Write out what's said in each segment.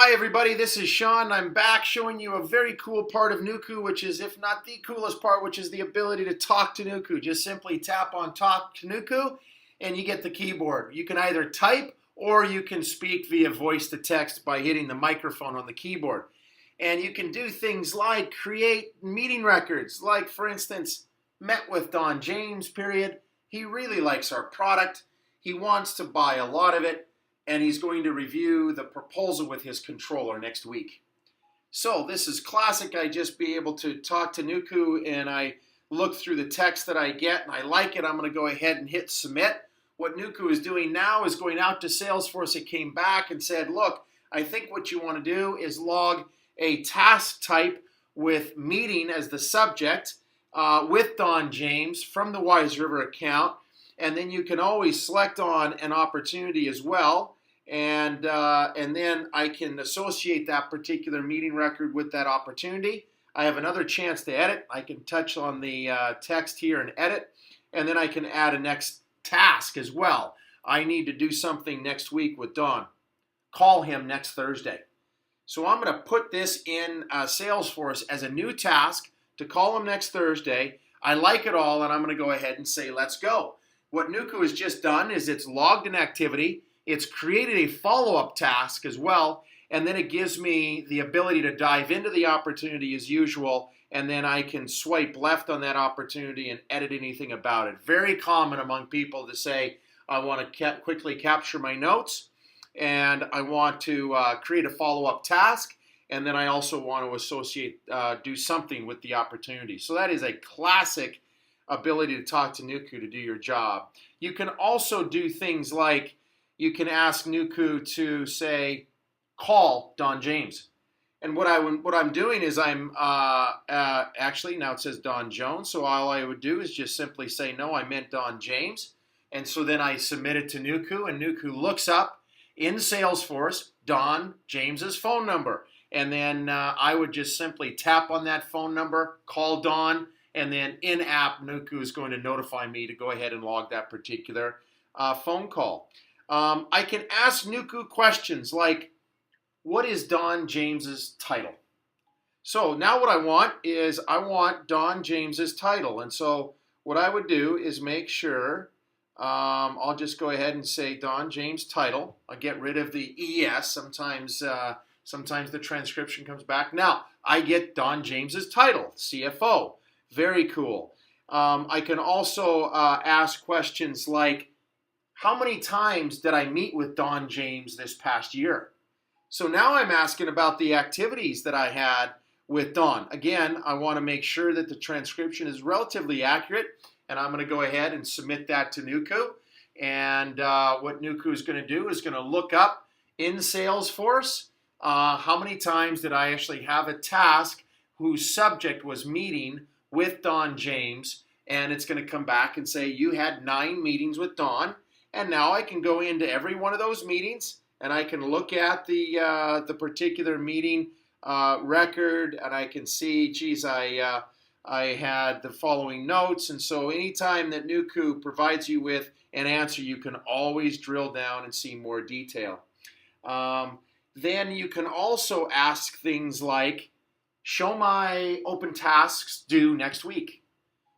Hi everybody, this is Sean. I'm back showing you a very cool part of Nuiku, which is, if not the coolest part, which is the ability to talk to Nuiku. Just simply tap on Talk to Nuiku and you get the keyboard. You can either type or you can speak via voice to text by hitting the microphone on the keyboard. And you can do things like create meeting records, like for instance, met with Don James, period. He really likes our product. He wants to buy a lot of it. And he's going to review the proposal with his controller next week. So this is classic. I just be able to talk to Nuiku and I look through the text that I get and I like it. I'm going to go ahead and hit submit. What Nuiku is doing now is going out to Salesforce. It came back and said, look, I think what you want to do is log a task type with meeting as the subject with Don James from the Wise River account. And then you can always select on an opportunity as well. And then I can associate that particular meeting record with that opportunity. I have another chance to edit. I can touch on the text here and edit, and then I can add a next task as well. I need to do something next week with Don. Call him next Thursday. So I'm going to put this in Salesforce as a new task to call him next Thursday. I like it all, and I'm going to go ahead and say, let's go. What Nuiku has just done is it's logged an activity. It's created a follow-up task as well, and then it gives me the ability to dive into the opportunity as usual, and then I can swipe left on that opportunity and edit anything about it. Very common among people to say, I want to quickly capture my notes, and I want to create a follow-up task, and then I also want to associate, do something with the opportunity. So that is a classic ability to talk to Nuiku to do your job. You can also do things like you can ask Nuiku to say, call Don James. And what I'm doing is I'm actually, now it says Don Jones, so all I would do is just simply say, no, I meant Don James. And so then I submit it to Nuiku, and Nuiku looks up in Salesforce Don James's phone number. And then I would just simply tap on that phone number, call Don, and then in-app Nuiku is going to notify me to go ahead and log that particular phone call. I can ask Nuiku questions like, what is Don James's title? So now what I want is I want Don James's title. And so what I would do is make sure, I'll just go ahead and say Don James title. I'll get rid of the ES. Sometimes the transcription comes back. Now I get Don James's title, CFO. Very cool. I can also ask questions like, how many times did I meet with Don James this past year? So now I'm asking about the activities that I had with Don. Again, I want to make sure that the transcription is relatively accurate, and I'm going to go ahead and submit that to Nuiku. And what Nuiku is going to do is going to look up in Salesforce how many times did I actually have a task whose subject was meeting with Don James, and it's going to come back and say you had 9 meetings with Don. And now I can go into every one of those meetings and I can look at the particular meeting record, and I can see, geez, I had the following notes. And so anytime that Nuiku provides you with an answer, you can always drill down and see more detail. Then you can also ask things like, show my open tasks due next week.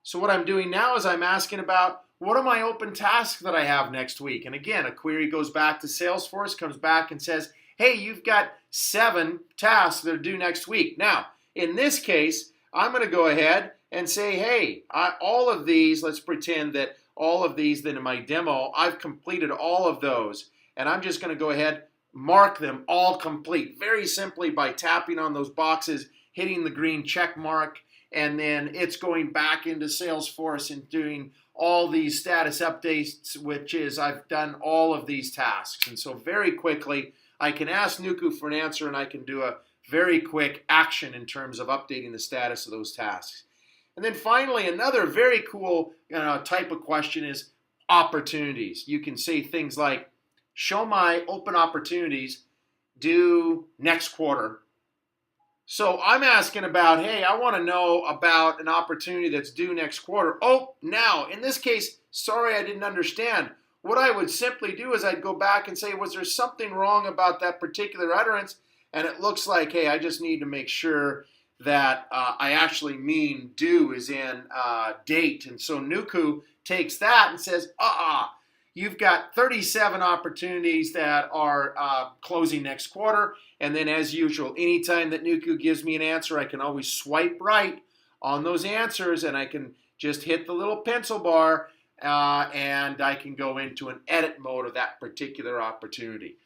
So what I'm doing now is I'm asking about, what are my open tasks that I have next week? And again, a query goes back to Salesforce, comes back and says, hey, you've got 7 tasks that are due next week. Now, in this case, I'm going to go ahead and say, hey, all of these, let's pretend that all of these that in my demo, I've completed all of those. And I'm just going to go ahead, mark them all complete, very simply by tapping on those boxes, hitting the green check mark, and then it's going back into Salesforce and doing all these status updates, which is I've done all of these tasks. And so very quickly, I can ask Nuiku for an answer, and I can do a very quick action in terms of updating the status of those tasks. And then finally, another very cool type of question is opportunities. You can say things like, show my open opportunities due next quarter. So I'm asking about, hey, I want to know about an opportunity that's due next quarter. Oh, now, in this case, sorry, I didn't understand. What I would simply do is I'd go back and say, was there something wrong about that particular utterance? and it looks like, hey, I just need to make sure that I actually mean due is in date. And so Nuiku takes that and says, you've got 37 opportunities that are closing next quarter. And then as usual, anytime that Nuiku gives me an answer, I can always swipe right on those answers and I can just hit the little pencil bar and I can go into an edit mode of that particular opportunity.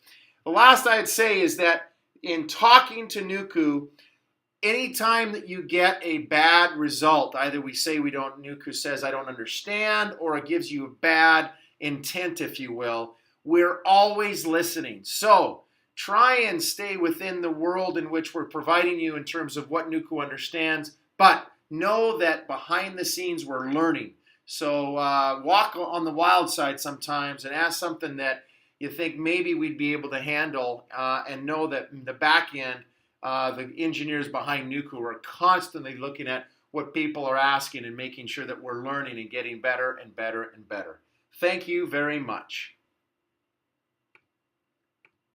The last I'd say is that in talking to Nuiku, anytime that you get a bad result, either Nuiku says I don't understand, or it gives you a bad intent, if you will, we're always listening. So try and stay within the world in which we're providing you in terms of what Nuiku understands, but know that behind the scenes we're learning. So walk on the wild side sometimes and ask something that you think maybe we'd be able to handle, and know that in the back end, the engineers behind Nuiku are constantly looking at what people are asking and making sure that we're learning and getting better and better and better. Thank you very much.